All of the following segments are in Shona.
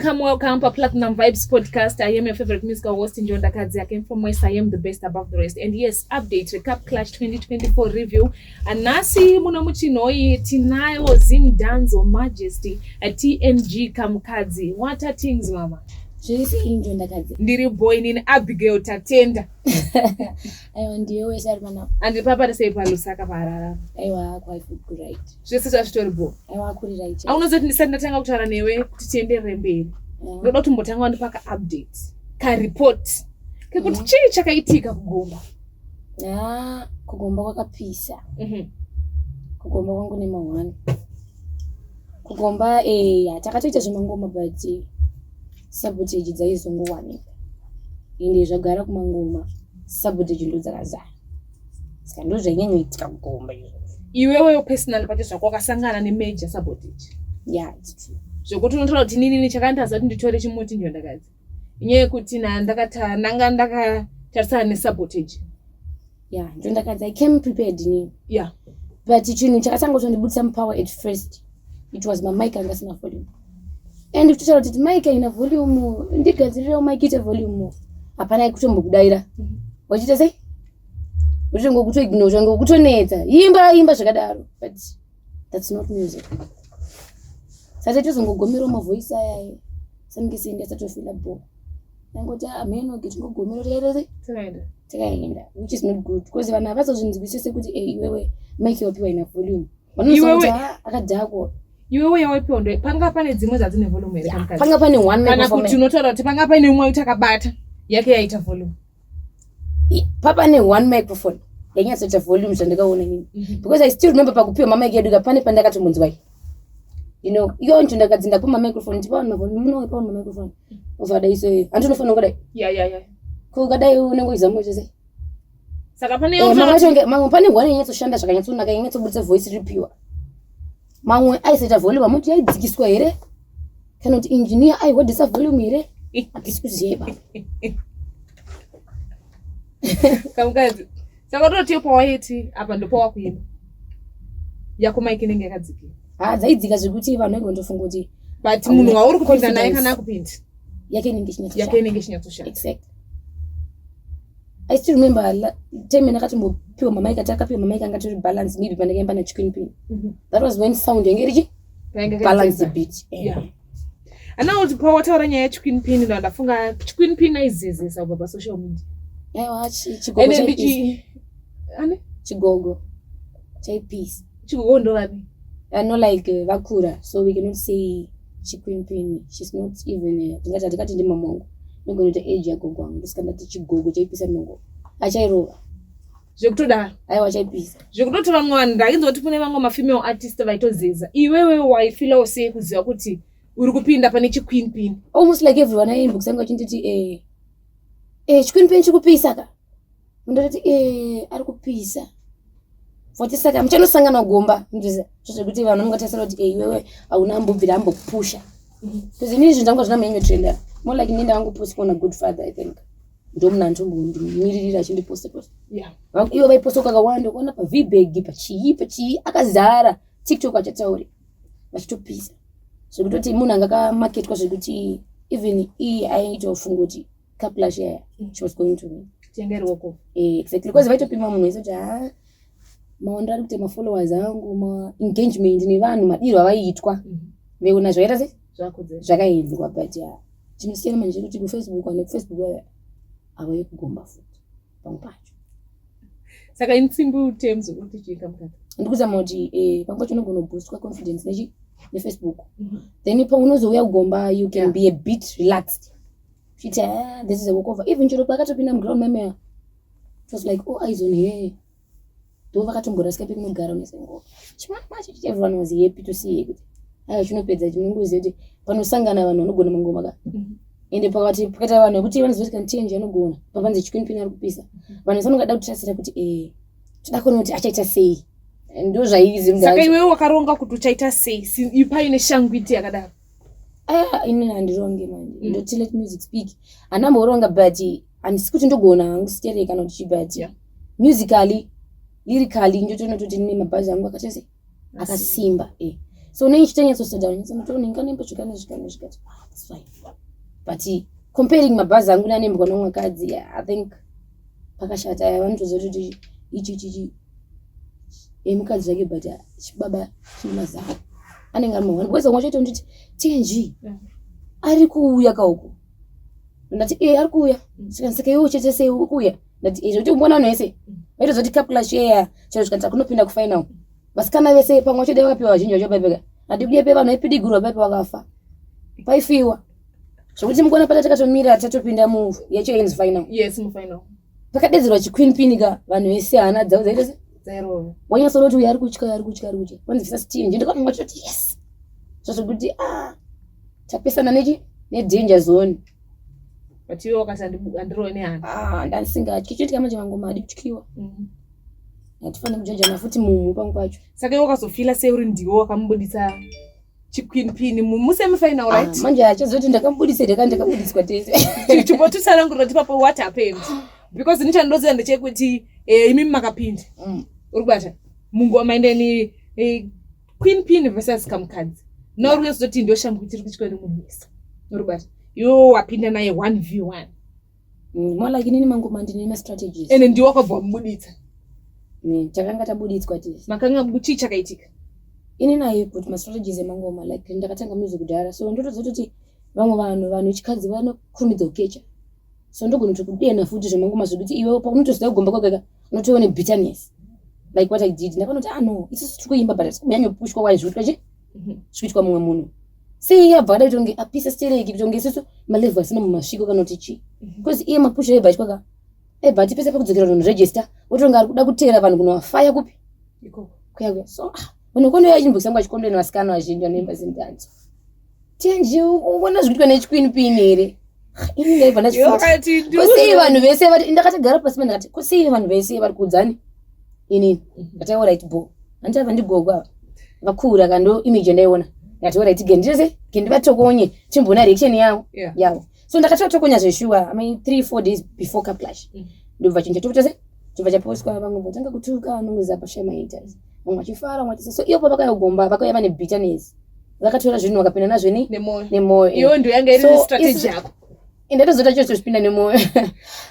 Welcome to Platinum Vibes podcast. I am your favorite musical host, Njonda Kadzi. I came from West. I am the best above the rest. And yes, update, recap Clash 2024 review. And nasi munamuchinoi tinayo Zimdanzo Majesty at TNG Kamkazi. What are things, mama? Jisi Njonda Kadzi. Ndiri boy nini Abigail Tatenda. Aiwa ndiyo wesari mana. And papa to say palusaka parara. Aiwa kwa ifuku right. Jisi za story bo. Aiwa kuri right. Aunoza ndisanda tanga kutara newe titende remberi. Ndoda tumbotanga wandipaka updates. Ka report. Kekuti chii chakaitika kugomba. Kugomba kwakapisa. Kugomba kwangu ni mawani. Kugomba takatoita zvimangoma but sabotage dzaizongowani. Inde zvagara kumangoma sabotage ndo dzakazara. Saka ndo zvainyanyaitika kugomba izvo. Iwewe personally pacho zvako wakasangana nemajor sabotage. Yeah, it's true. Zvokuti unotaura kuti nini chakandaza kuti nditore chimuti Njonda Kadzi. Inyaya yekuti ndakatarisana nesabotage. Yeah, Njonda Kadzi, I came prepared ni. Yeah. But chinhu chakatanga kundibudisa mupower at first. It was my mic angasina volume. And if tuchara kuti mic ina volume, ndigadzirira mic ite volume. Hapana kutombokudaira. Wachita sei? Uchingo kutoignore, uchingo kutoneta. Imba zvakadaro. But that's not music. Sasa tuzongogomera mavoice aya. Samkisindi asatofila bo. Nangoti ameno ngitongogomera tikaenda. Which is not good because vana vasozvinzwisise kuti iwewe mic yopiwa ina volume. Iwewe akadhako. Iwewe yawapiwa ndo panga pane dzimwe dzadzine volume here Kamkazi. Panga pane one microphone. Kana kuti unotaura kuti panga pane umwe utakabata yake yaita volume. Papa ne one microphone. Yanyatsa volume zvandakaona nini. Because I still remember pakupiwa mama yedu pane pandakatomunzwai. You know, iyo Njonda Kadzi ndapuma microphone ndipo na volume munopa na microphone. Ovada iso. Antonofana kudai. Yeah. Ko kadai unengoiza moje sei. Saka pane mamwe pane ngwane nyatsoshanda zvakanyatsonaka inyatsobudisa voice ripiwa. Mamwe aiseta volume amuti yaidzikiswa here. Kana kuti engineer aihodisa volume here. Akisikuzieba. Kamkazi. Saka totiyo poeti apa ndipo wakuimba. Yako mic inenge yakadzika. Dzaidzika zvekuti vanhu vaingotofunga kuti but munhu wauri kupinda naye kana kupinda yake inenge chinyatsosha. Exact. I still remember time ndakatombopiwa mama akapiwa mama angatori balance maybe pandakaimba na chicken pin. That was when sound yange balance a bit. Yeah. Ana uti pa wataura nyaya ya chicken pin ndo ndafunga chicken pin aizezesa baba social media. Aiwa chigogo chigogo chai peace. Chigogo ndo vapi? No like vakura, so we cannot say chicken pin. She's not even ndingati ndi mamongo. Ngonota age yagogo wangu ndisikandati chigogo chaipisa mongo. Achairova. Zvekutoda. Aiwa chaipisa. Zvekutotora mwana ndakinzoti kune vamwe ma-female artists vaitozeza. Iwewe waifila sei kuziva kuti uri kupinda pane chiqueen pin? Almost like everyone I inbox anga chinditi chiqueen pin chikupisa ka. Ndoti ari kupisa. Futhi saka mchanosangana gomba ndize zvekuti vanhu mungatasira kuti iwewe auna mbobvira ambokupusha. Because inizvi ndanga zvina trender. More like ndinda wangu post on a good father I think. Ndomuna ntombo miririra chindi post. Yeah. Iwe vaiposta kakawanda kuona pa vbag pa chii akazara TikTok achatauri. Vachitopisa. Zvekutoti munhu angaka marketwa zvekuti even aitofunga kuti Clash here she was going to me. Tengerwoko. Exactly because vaitopima munhu isoti maonda ari kuti followers angu engagement nevanhu madiro avaiitwa veona zvaita sei zvakaendwa but chinosiyana manje kuti kuFacebook kana kuFacebook avaye kugomba futi pamwe pacho. Saka in simple terms ukuthi chikamkata ndikuzama kuti pamwe pacho unogona boost kwa confidence neFacebook then paunozouya kugomba you can be a bit relaxed. Chiti this is a walkover even chiro pakatopinda muground meme it was like eyes on here. Do vakatomborasika pekunogara unesengo. Chimamacho everyone was happy to see it. Chinopedza chinongoziva kuti panosangana vanhu vanogona mangoma ka. Ende pakata vanhu kuti vanozosika change anogona. Papanze chiqueen pin ari kupisa. Vanhu vanongada kutasira kuti toda kuona kuti achaita sei. Ndo zvaizi mudai. Saka iwewe wakaronga kuti uchaita sei? Ipaine shangwiti yakadaro. Inini handironge manje. Ndoti let music speak. Anamboronga but andisi kuti ndogona ngusitereka kana kuti chibati. Musically lyrically ndotoona kuti nine mabhazi angu akachaise akasimba so neichitenya so down so ninganembe zvikane zvikati that's fine but comparing mabhazi angu nanembe kwanomwe kadzi I think pakashata vanotozoti ichi emukadzi zvake but chibaba chimazana anenge ari mawani kwese mwachoita kuti TNG ari kuuya kauko ndati ari kuuya saka iwo chete sei kuuya ndati izvo kuti umbona nese vaito zoti Caplash chero zvikati kunopinda kufinal vasikana vese pamwe chete vakapiwa vazhinji vachobebeka ndikudiye pe vanhu epidiguru vapepe vakafa paifiwa zvokuti mukona pata takatomira tatopinda mu yeChains final yes mu final pakadedzerwa chiqueen pin ka vanhu vese hana dzavo dzaitese zero wanyasoro kuti ari kutya wanzi visa TNG ndikamwa kuti yes zvokuti tapesana nedanger zone but iwo wakasandiro nehana ndasingatyi chiti kama chemangoma adi kutyiwa atifane kujaja nafuti mumu pangu pacho saka iwo wakazofila seuri ndiwo wakambudisa chiqueen pin musemi final right manje achazoti ndakambudisa ndakabudiswa tese chibotusanangura kuti papo what happened because nichandoziva ndechekuti imi makapinda uri kubata mungoma indeni queen pin versus kamukadzi nauri uyazoti ndoshambu kuti iri kutywa nemunhu wese uri kubata iwo wapinda naye 1v1 more like inini mangoma ndine ma-strategies ene ndiwo wakabva wamubuditsa takanga tabuditswa tese makanga chii chakaitika ini naye but ma-strategies emangoma like ndakatanga music kudhara so ndotozoti vamwe vanhu vechikadzi vanokurumidza kukecha so ndogona kuti kudena futi zvemangoma zvokuti iwe paunotoziva kugomba kwakega unotoona bitterness like what I did ndakona kuti no isusu tiri kuimba but tikunyanyopushwa waizvitwa zvikuitwa mumwe munhu sei yabva kada kutonge apisa stereki kutonge isusu malevel asina mumasviko kana kuti chii because iye mapusha ebva chikwaga ebva tipese pakudzokera vanhu register otonga ari kuda kuteera vanhu kunovafaya kupi kuyakwe so vanhu yachimbokisangu achikomplena vasikana vazhinji vanoimba zindanzo TNG ubona zvikuitwa nechiqueen pin here ini ndaibva ndachifati kusei vanhu vese vari ndakatagara pasi ndakati kusei vanhu vese vari kuudzani inini ndati alright bo handichabva ndigogwa vakura kando image ndaiona ndati alright gendivatokonye chimbona reaction yavo so ndakatotokonya zveshuwa 3-4 days before Caplash ndobva chinja tokutase chobva chaposwa vamwe votanga kutuka vanongeza pashama haters vamwe vachifara vamwe vachisa so iyopo vakayogomba vakauya vane bitterness vakatora zvinhu vakapinda nazvo nemoyo iwo ndio yanga iri strategy yako ndatozoita chose zvipinda nemoyo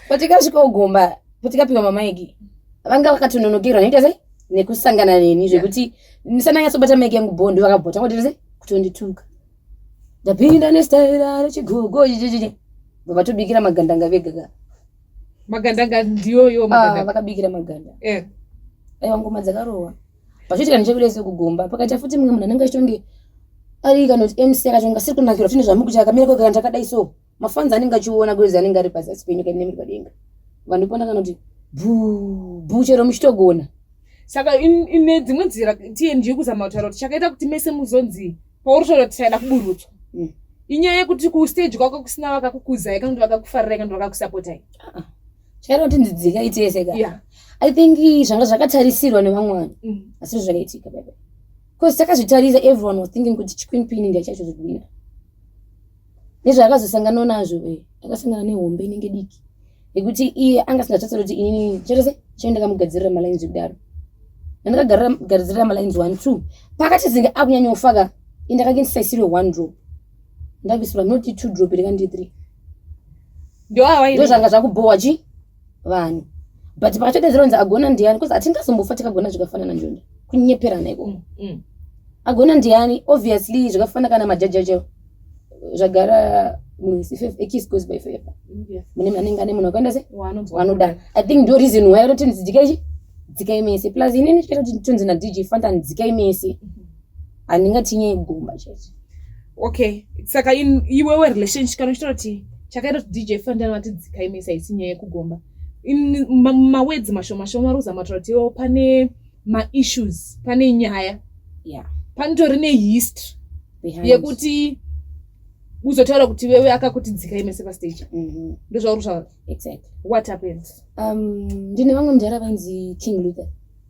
patikasvika ugomba patikapiwa mamaiki vanga vakatononokerwa noita se nekusangana neni zvekuti ndisananyatsobata maiki yangu bhondi vakabhota ngotese kutondituka ndapinda nestaira rechigogo chichichi vatobikira magandanga vega magandanga ndiyo magandanga vakabikira maganda aiwa ngoma dzakarohwa pachitika ndichavilese kugomba pakaita futi mumwe munhu anenge achitonge ari kana kuti MC akatonga siri kunakirwa tine zvamu kuti akamira kwega ndakadai so mafanzi anenge achiona gwezi anenge ari pasi penyika ine miri padenga vandipona kana kuti bhu chero muchitogona saka ine dzimwe nzira TNG kuzama kutaura kuti chakaita kuti mese muzonzi pauri taura kuti taida kuburutswa inyaya yekuti kustage kwako kusina vakakukuzai kana kuti vakakufarira kana kuti vakakusapotai chakaita kuti ndidzikai tese ka I think zvanga zvakatarisirwa nevamwe vanhu asi zvakaitika baba because takazvitarisa everyone was thinking kuti chiqueen pin ndiye chachozogwina nezvaakazosangana nazvo akasangana nehombe inenge diki yekuti iye anga singachatsara kuti inini chetese chaindakamugadzirira malines kudaro ndakagadzirira malines 1-2 pakati zinge akunyanyofaka indakakendisaisirwe 1 drop ndavisirwa noti 2 drop ndikandi 3 ndio zvanga zvakubhowa chi vanhu but pakatodedzerwa agona ndiani because atingazombofa tikagona zvakafanana njonda kunyeperana iko agona ndiani obviously zvakafanana kana majaji acho zvagara ekis goes by favor mune anenge ane munhu wakaenda se wanoda I think ndio reason why roti dzikaimese plus inini chikaita kuti tonzi na DJ Fanta dzikaimese handingatinye gomba chete okay saka iwewe relationship kana uchitaura kuti chakaita kuti DJ Fanta vati dzikaimese isinyaya yekugomba mawedzi mashoma ruzama kutaura kuti iwo pane ma-issues pane nyaya panitori nehistory yekuti uzotaura kuti wewe akakuti dzikaimese pastage ndozvauri kutaura exactly what happened ndine vamwe mujara vainzi King Luther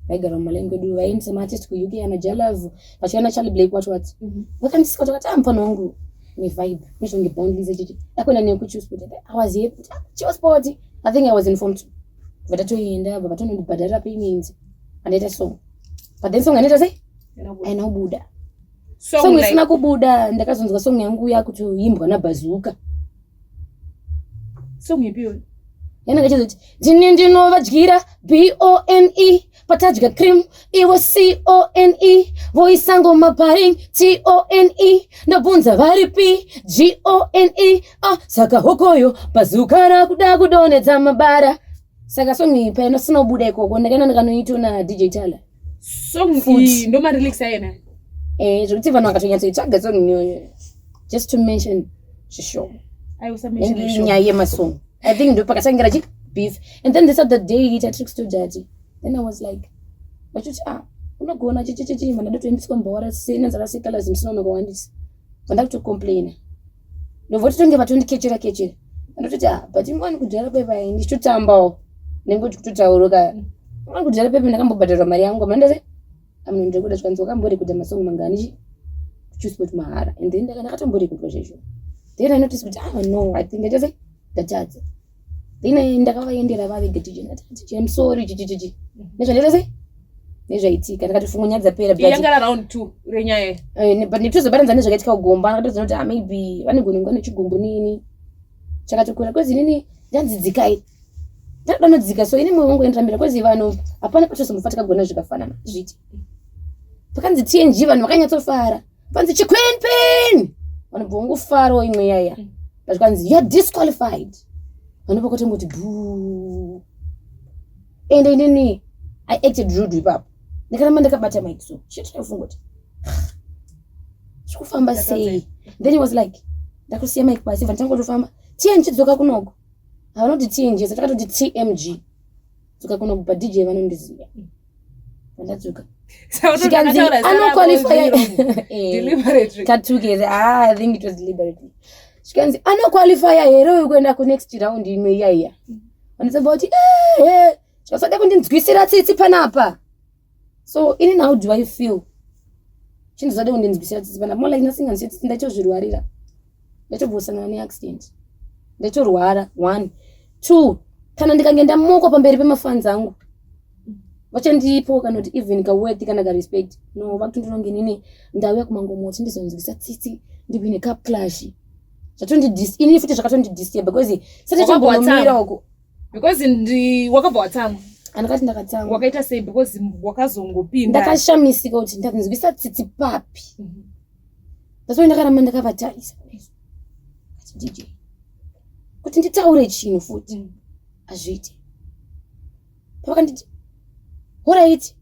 vaigara mumaleni kwedu vaindi semaartist kuuk ana Jalavu vachiona Charlie Blake what vakandisika kuti vakati mufana wangu nevibe nezvonge boundaries echichi akwenda nekuchoose kuti I was here kuti chose party I think I was informed vatatoenda vatonondibhadharira payments andaita song but then song anaita sei ainabuda song isina kubuda ndakazonzwa song yangu yakutoimbwa naBazuka. Song ipiyo yana ngachizoti ndinovadyira BONE patadya cream iwo CONE voisango maparing TONE ndabvunza varipi GONE saka hokoyo Bazuka rakuda kudonedza mabara. Saka song ipa inosina kubuda ikoko ndakaenda ndakanoitwa na DJ Tala. Song iyi ndo ma-lyrics ayena zvekuti vanhu vakatonyatsoitsvaga song iyoyo just to mention shisho nyaya yemasong. I think ndo pakatangira beef, and then this other day it tricks to daddy. Then I was like vachuti unogona chichichichi mana ndotoimbiswa mbawara sina dzakasika lazima sinoona kuwandisa vanda kutocomplaina ndobva totonge vatondikechera andototi but imwani kudhara pepa ndichitotambawo nengoti kutotauroka mwana kudhara pepa ndakambobhadharwa mari yangu amandase ndikuda chikanzi wakambori kuita masong mangani kuchusport mahara, and then ndakatombori kutwa zvizvo. Then I noticed kuti no, I think ndachase ndatadza. Then ndakavaendera vavege DJ ndati I'm sorry chichichichi nezvandaitase nezvaitika ndakatofungunyadza pera but yanga round 2 renyaya but nditozobata nezvakaitika kugomba ndakatoziva kuti maybe vanogona nechigombo nini chakatokura kwezi nini ndanzidzikai ndanodzika so ini mwoyo wangu endambira kwezi vanhu hapana patozombofa takagona zvakafanana zviti pakanzi TNG vanhu vakanyatsofara panzi chiqueen pin vanhu vongofarawo imwe yaya vakanzi you're disqualified vanhu vakatongoti boo and inini I acted rude ipapo ndikaramba ndakabata mic so chitofunga kuti chikufamba sei. Then he was like ndakusiya mic pasi vandangotofamba TNG dzoka kunoko havanoti TNG takatoti TMG dzoka kunoko pa DJ vanondiziva vandadzoka chikanzi anoqualify deliberately katukeze I think it was deliberately chikanzi anoqualify here kuenda ku next round imwe yaya vanotamba kuti chikasada kundinzwisira tsitsi panapa. So in how do I feel chinzada kundinzwisira tsitsi panapa more like nothing and tsitsi ndachozvirwarira ndachobvosana neaccident ndachorwara 1 2 kana ndikangenda moko pamberi pemafans angu vachandipo kana kuti even kaworth kana ka respect no vakutondinonge nini ndauya kumangomoti ndizonzwisa tsitsi ndipine cup clash ini futi zvakatondidisturb because sati chambomira uko because wakabva watsamwa andakati ndakatsamwa wakaita sei because wakazongopinda ndakashamisika kuti ndakunzwisa tsitsi papi that's why ndakaramba ndakavatarisa kuti DJ kuti nditaure chinhu futi azviite pakanditi alright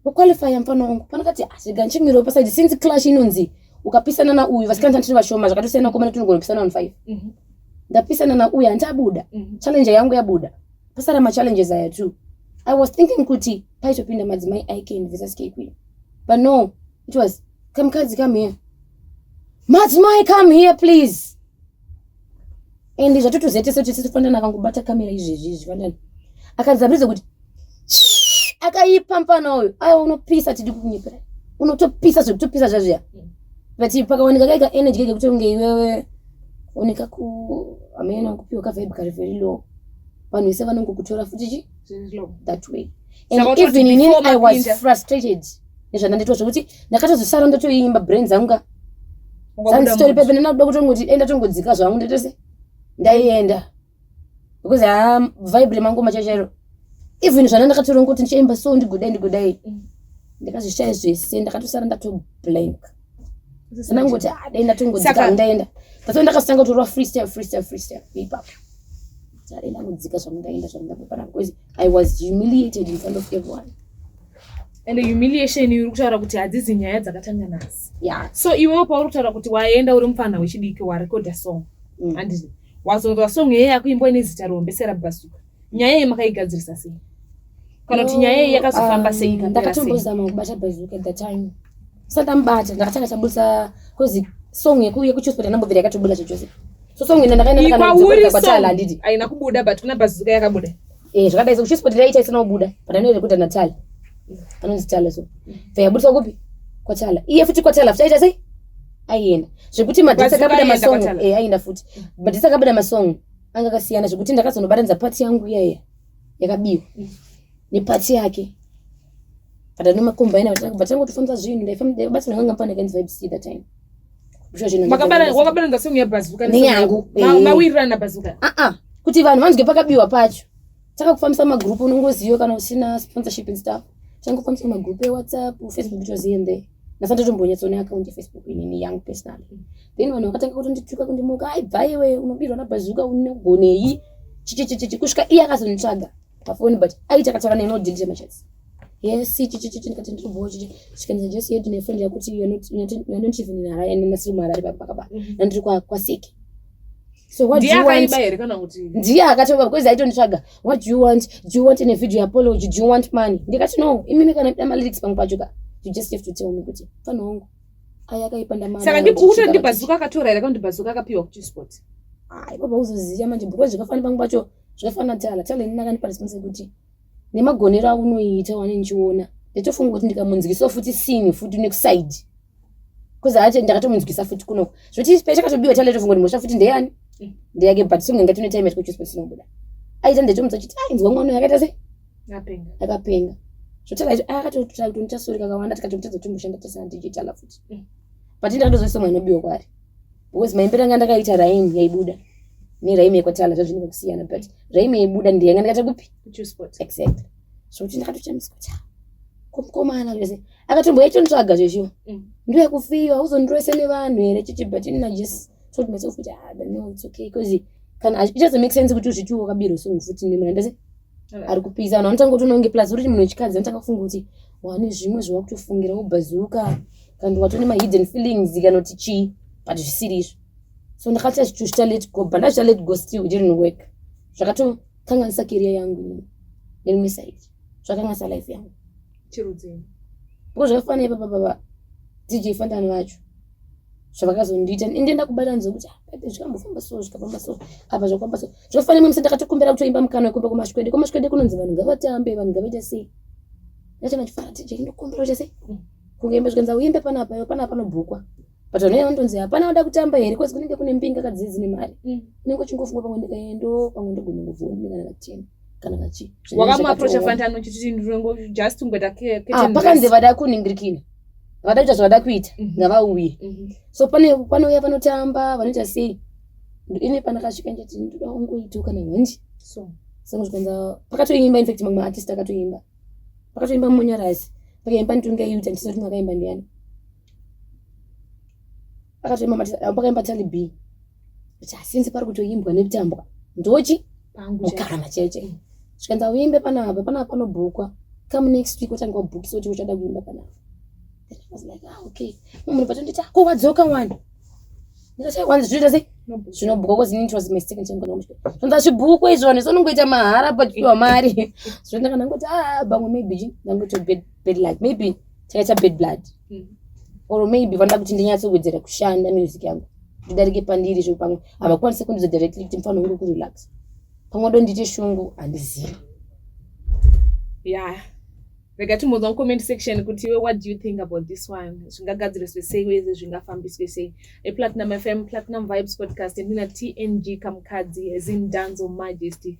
uqualify mfano wangu panakati asiganchimiro paside since clash inonzi ukapisana na uyu vasikanta ntiri vashoma zvakatosiyana komana tinogonopisana on 5 ndapisana na uyu antabuda challenge yangu yabuda pasara ma challenges aya too. I was thinking kuti paitopinda madzimai Icon versus K-Queen, but no, it was Kamkazi come here, madzimai come here please. And zvatotozete soti tisifandana akangobata kamera izvezvi zvifandana akadzabiriza kuti akaipa mpana uyu aya unopisa tidi kukunyipira unotopisa zvekutopisa zvazviya but pakaoneka kaika energy keke kuti unge iwewe oneka ku amena kupiwa ka vibe kari very low vanhu vese vanongokutora futi that way. And even in I was frustrated nezvandandaitwa zvekuti ndakatozosara ndotoimba brains anga dzanzi story pepe ndinoda kutongoti enda tongodzika zvangu ndetese ndaienda because vibe remangoma chachero even zvandakatora kuti ndichaimba so ndigodai ndakazvishaya zvese ndakatosara ndato blank ndangoti ndaenda tongodzika ndaenda that's why ndakasanga kutorwa freestyle ipapo ndaenda mudzika zvandapapana because I was humiliated in front of everyone. And the humiliation iri kutaura kuti hadzizi nyaya dzakatanga nasi. Yeah. So iwewe pauri kutaura kuti waenda uri mufana wechidiki warekodha song handizvo wazonzwa song yeye yakuimbwa nezita rombesera Bazuka, nyaya iyi makaigadzirisa sei kana kuti nyaya iyi yakazofamba sei? Ndakatombozama kubata Bazuka at the time sadambata ndakatanga tabulisa because song yekuchospota nambovira yakatobuda chose. So song ina ndakaenda kana kwa Tala ndidi aina kubuda but kuna Bazuka yakabuda zvakadai sekuchispota yaita isina kubuda but anorekota naTala anonzi Tala. So fayabudisa kupi kwa Tala iye futi kwa Tala futi sei aienda zvekuti madhisa kabuda masong aienda futi madhisa kabuda masong anga kasiyana zvekuti ndakazonobata nza party yangu yeye yakabiwa ni party yake but anoma combine but tangu tufunza zvinhu ndaifamba basi nganga pana against vibes that time wakabala ndasengu yabazuka ni yangu mawira na bazuka kuti vanhu vanzwe pakabiwa pacho taka kufambisa magroup unongoziyo kana usina sponsorship and stuff tangu kufambisa magroup eWhatsApp Facebook it was in there nasanda tombonyatsona account Facebook ini young personally then vanhu vakatanga kuti ndituka kundimuka ai baiwe unobirwa na bazuka unogonei chichichichi kusvika iye akazonitsvaga pafoni but aitakataka neno delete machats yes chichichichi ndikati ndiriboa chichi chikanza just yet ne friend yakuti you're not even in Harare and nasiri muHarare pakaba nandiri kwa siki so what do you want ndiye akatoba because aitonitsvaga what do you want in a video apology do you want money ndikati no imimi kana ama lyrics pangu pachoka you just have to tell me kuti fana wangu ayakaipanda mara saka ndikuti ndibazuka akatora ere kandi bazuka akapiwa ku sport baba uzoziya manje because zvakafana pangu pacho zvakafana tala ndinakanipa responsibility kuti nemagonera unoita wane nchiona ndetofunga kuti ndikamunzwiso futi sini futi nekuside kuza acha ndakatomunzwisa futi kuno zvoti special katobiwa tale tofunga kuti mosha futi ndeyani ndeyake but singe ngatine time ku sport sinobuda aita ndetomutsa kuti inzwa mwana yakaita se akapenga zvotala akatotsva kuti ndichasori kakawanda tikatotadza tumboshanda tasana digital futi but ndakatozose mwana obiwa kwari because maimbera nganda kaita raim yaibuda ni raim yekwatala tazvinenge kusiyana but raim yaibuda ndiyanga ndikata kupi ku sport exactly so kuti ndakatochamisa kuti komana lese akatombo yaitontsvaga zvesho ndiye yakufiwa uzondrese nevanhu here chichi but ina just told myself kuti no it's okay because kana it doesn't make sense kuti uzviti wakabirwa so futi nemwana ndase ari kupisa na unotanga kuti unonge plus uri munhu wechikadzi unotanga kufunga kuti wane zvimwe zvawakutofungira ubazuka kandi watone ma hidden feelings kana kuti chi but zvisiri so ndakati achitushita let go but ndachita let go still it didn't work zvakato kanganisa career yangu nemwe side zvakanganisa life yangu chirudzeni because zvafana baba DJ Fandani vacho zvavakazondiita ndenda kubata nzo kuti pepe zvikambofamba so zvikafamba so apa zvakwamba so zvafana mwe ndakatokumbira kutoimba mukano wekumba kumashwede kunonzi vanhu ngavatambe vanhu ngavaita sei ndachana chifara DJ ndokumbira kuti sei kungembe zvikanza uimbe pana nobhukwa but ona ndonzi hapana oda kutamba here kwezi kunenge kune mpinga kadzidzi nemari ningo chingofunga pamwe ndikaendo pamwe ndogona kuvhoni kana katini kana kachi wakama approach Fandani chiti ndinongo just ungota kete pakanze vada kuningirikina vada kuita zvavada kuita ngavauye so pane uya vanotamba vanoita sei ine pana kasvika ndati ndoda ungoita kana wanji so zvikanza pakatoimba in fact mamwe artist akatoimba pakatoimba Munyarasi pakaimba Ntunga Youth and soti mwakaimba ndiani pakaimba Tali B kuti since pari kutoimbwa nekutambwa ndochi kugara macheche zvikanza uimbe pana panobhukwa come next week watanga wabhuki soti uchada kuimba panapa I was like okay munhu patondita ko wadzoka wani ndikati wanzi zvinoita sei zvinobhuka because it was mistake nchengana mushwe zvonda zvibhuku izvone sonongoita mahara pachiwa mari zvonda kana ngoti bamwe maybe ndangoto bad luck maybe takaita bad blood or maybe vanda kuti ndinyatsowedzera kushanda music yangu ndidarike pandiri zvo pamwe avakwanisa kundiza directly kuti mfano uri kurelax pamwe ndondite shungu andizivi yeah rega timudza comment section kuti what do you think about this one zvingagadziriswe sei uye zvingafambiswe sei ePlatinum FM Platinum Vibes podcast ndina TNG Kamkadzi as in Danzo Majesty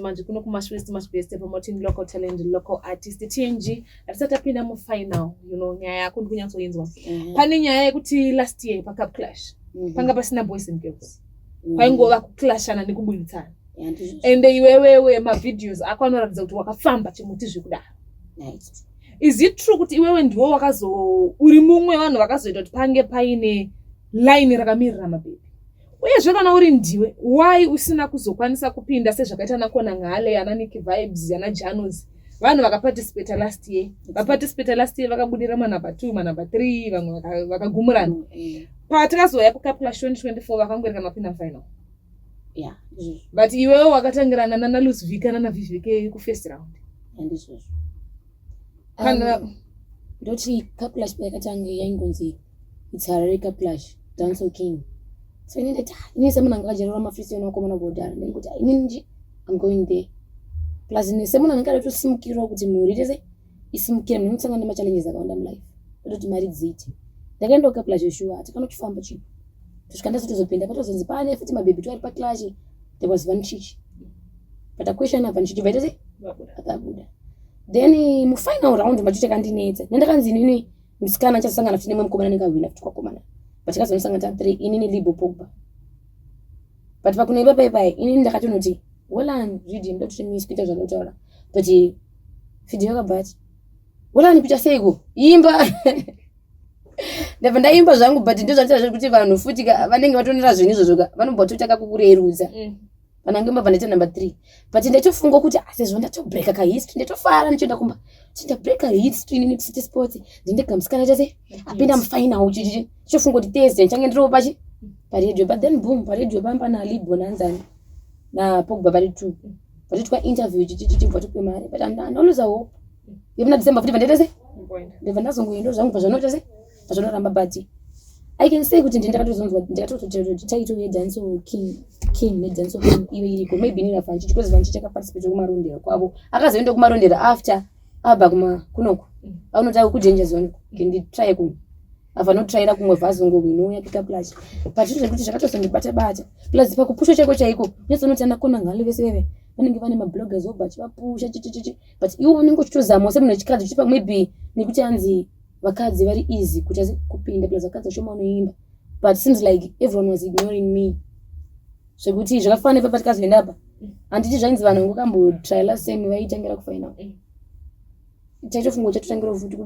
manje kuno kumashwest promoting local talent local artist TNG atisatapinda mu final nyaya yako ndikunyatsoyenzwa pane nyaya yekuti last year pa Cup Clash panga pasina boys and girls paingova kuclashana nekubuditsana and iwewe ma videos akwanoratidza kuti wakafamba chimuti zvekudaro. Nice. Is it true kuti iwewe ndiwo uri mumwe vanhu vakazoita kuti pange paine line rakamirira mabebi uyezve kana uri ndiwe why usina kuzokwanisa kupinda sezvakaita nakona Ngale ana Nicky Vibes ana Janos vanhu vakaparticipate last year vakabudira manamba 2 manamba 3 vamwe vakagumurana patakazoya kuCup Clash 2024 vakangwereka mapinda final yeah but iwewe wakatangirana nana Luzvika nana Viveke ku first round andizvo kana ndoti Cup Clash yakatanga yaingonzi it's Harare Cup Clash Danzo King so inese munhu angakajerera mafristiano akomana bodhara ndikuti inini I'm going there plus inese munhu angada tosimukira kuti mhuri tese isimukira nemutsanga nema challenges akawanda mu life ndoti mari dziti ndakaenda Cup Clash yeshua takanotofamba chini tusvikanda tozopinda patozonzi pane futi mabebi twari pa Clash there was one chichi but a question of one chichi vaitese akabuda then mu final round machiteka ndinetsa nendakanzi inini musikana chasangana kuti nemwe mukomana ningawina kuti kwakomana but kazonisangana 3 inini Libo Pogba but pakunoimba paipai inini ndakatonoti Wolan reading ndokuti misi kuita zvanotaura but video yakabati Wolan kuita seiko imba ndabva ndaimba zvangu but ndozvatira kuti vanhu futi vanenge vatonera zvinhu izvozvo vanombototaka kukurerudza vanange mbabva ndaita number 3 but ndatofunga kuti sezvo ndatobreaka kahistory ndatofara ndichoenda kumba ndabreaka history nini City Sports ndindega musikana chase apinda mufinal chichi chofunga kuti Thursday nchange ndiro pachi paredio but then boom paredio bamba na Libo nanzani na Pogba bali 2 but tukwa interview chichi bvatupe mari but andoluza hope yemna December futi vandetese ndeva ndazongoindo zvangu pazvanotese pazvanoramba but I can say kuti ndakatozonzwa ndakatototi title yedance king nedance king iwe iriko maybe nina fanchi because vanchi chakaparticipate kumarondera kwavo akazoenda kumarondera after abva kunoko anotaka kudanger zone ndi try ku avano tryira kumwe vazongo wino yakika plus but zviro zvekuti zvakatozondibata bata plus pakupusha chako chaiko nezonoti anakona ngale vese veve vanenge vane mabloggers obachi vapusha chichichi but iwo unenge uchitozama semunhu wechikadzi chipa maybe nekuti anzi vakadzi vari easy kuti kupinda plus vakadzi shoma unoimba but seems like everyone was ignoring me zvekuti zvakafana ipa patikazoenda apa handiti zvainzi vanhu ngokambotriala same vaitangira kufinal taitofunga kuti tatotangira futi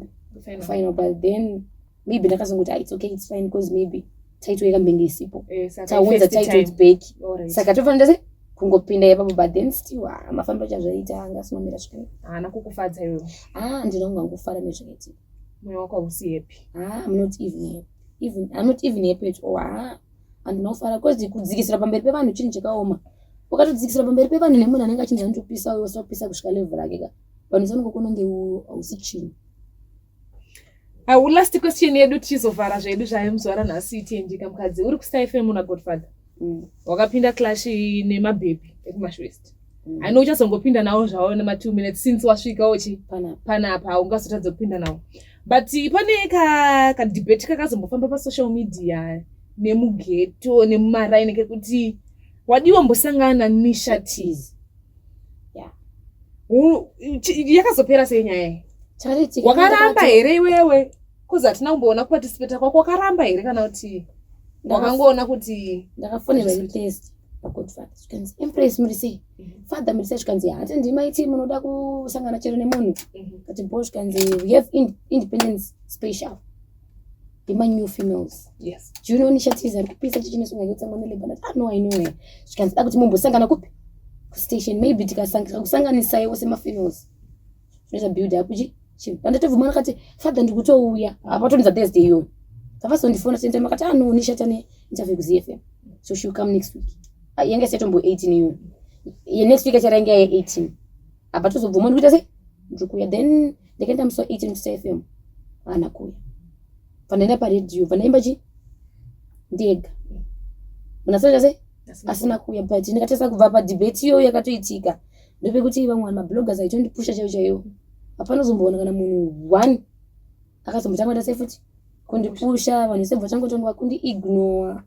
kufinal but then maybe ndakazongoti it's okay it's fine because maybe title yakambenge isipo taunza title it's back saka tofanira se kungopinda ipapo but then still mafambiro chazvaita anga sinomira zvakare ana kukufadza iwe ndinonga ngufara nezvakaiti moyo wako usi happy I'm not even happy at all andinofara because kudzikisira pamberi pevanhu chinhu chakaoma ukatodzikisira pamberi pevanhu nemunhu anenge achinzi anotopisa wewe usapisa kusvika level rake ka vanhu sanongokononge hausi chinhu. Last question yedu tichizovhara zvedu zvayemuzvara nhasi tiendika mukadzi uri kuStar FM una Godfather wakapinda clash nemabhebi ekuMashwest I know uchazongopinda nawo zvawo nema 2 minutes since wasvika uchi panapa ungazotadza kupinda nawo but pane ka debate kakazombofamba pa social media nemugeto nemumaraini kekuti wadiwa mbosangana Nisha Tease yakazopera sei nyaya wakaramba here iwewe kuza tina kumboona kuparticipate kwako wakaramba here kana kuti wakangoona kuti ndakafonera test paGodfather chikanzi impress muri sei father muri sei chikanzi hati ndimaiti munoda kusangana chero nemunhu kati boss chikanzi we have independence special the new females yes do you know Nisha Tease ari kupisa chichinesunga yotsamwa nelebana no I know chikanzi akuti mumbosangana kupi ku station maybe tikasanganisa iwo sema females zvinoita build up chi andatovumana kati father ndikutouya apatonza Thursday iyo tavazondifona sente makati no Nisha tane interview ku ZFM so she will come next week yanga setombo 18 iyo ye next week acharanga ye 18 apatozobvumana kuita se ndikuya then ndikaenda musi 18 ku ZFM anakuya panenda pa radio panaimba chi ndega munasanja se asina kuya but ndikatesa kubva pa debate iyo yakatoitika ndopekuti vamwe mabloggers aitondipusha chaiyo apana zomboona kana munhu 1 akazombotanga futi kundipusha vanhu sebva changotongwa kundi ignore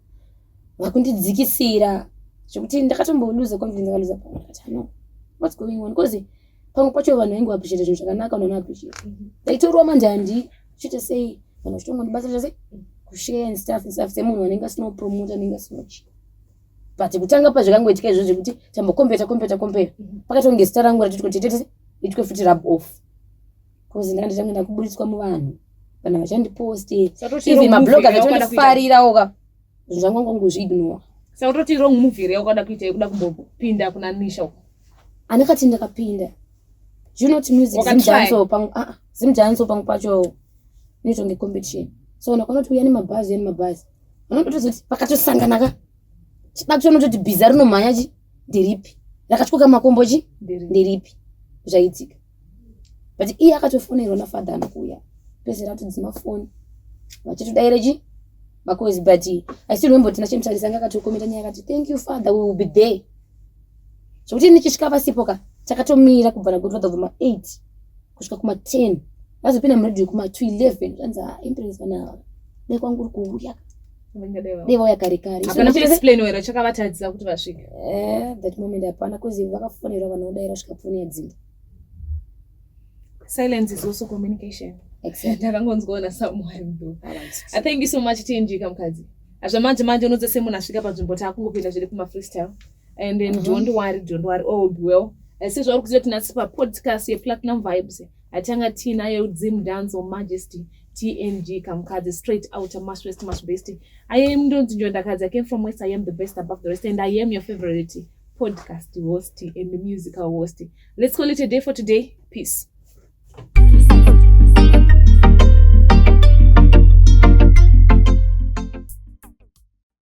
vakundidzikisira zvekuti ndakatomboluza confidence akaluza pakati no what's going on because pamwe pacho vanhu vainge appreciate zvinhu zvakanaka vanhu appreciate ndaitorwa manjandi chite sei vanhu vachitonga ndibasa chase kushare and stuff semunhu anenge asino promote anenge asino chi but kutanga pa zvakangoitika izvo zvekuti tambokompeta pakatonge star rangu ratiti kuti tete itwe futi rub off because ndakanditanga ndakuburitswa muvanhu kana vachandipost even mabloggers vatondifarira oka zvangu ngongozviignore sautoti wrong movie re wakada kuita yekuda kumbopinda kuna Nisha anakati ndakapinda you know to music zimjanso pangu pacho nitonge competition so unakonoti uyani mabazi vanotozoti pakatosangana ka chidakutoti bhiza rinomhanya chi ndiripi rakatyoka makombo chi ndiripi zvaitika but iye akatofonerwa nafather anokuya pese ratodzima foni vachitodaira chi makozi but I still remember tina chemutarisanga akatokomenta nyaya akati thank you father we will be there zvokuti ndichisvika pasipo ka takatomira kubva naGodfather kuma 8 kusvika kuma 10 azopinda muradio kuma 11 zvanza impress vana nekwangu kuuya ndevauya kare apana kuexplain wera chakavatadzisa kuti vasvike that moment apana kuzi vakafonerwa vanhu vodaira kusvika foni yadzimba Silence is also communication. Exactly. Ndakangonzwaona someone though. Alright. Thank you so much TNG kamukadzi. Azvamanje unodza semunhu panzvimbo taakungopinda zviri kuma-freestyle. And then don't worry, all will be well. Sezvauri kuziva kuti nhasi papodcast yePlatinum Vibes atanga tiinayo Dzim Dance or Majesty TNG kamukadzi straight out of Mash West Mash Best. I am Ndonzi Njondakadzi. I came from West. I am the best above the rest, and I am your favorite podcast host and musical host. Let's call it a day for today. Peace.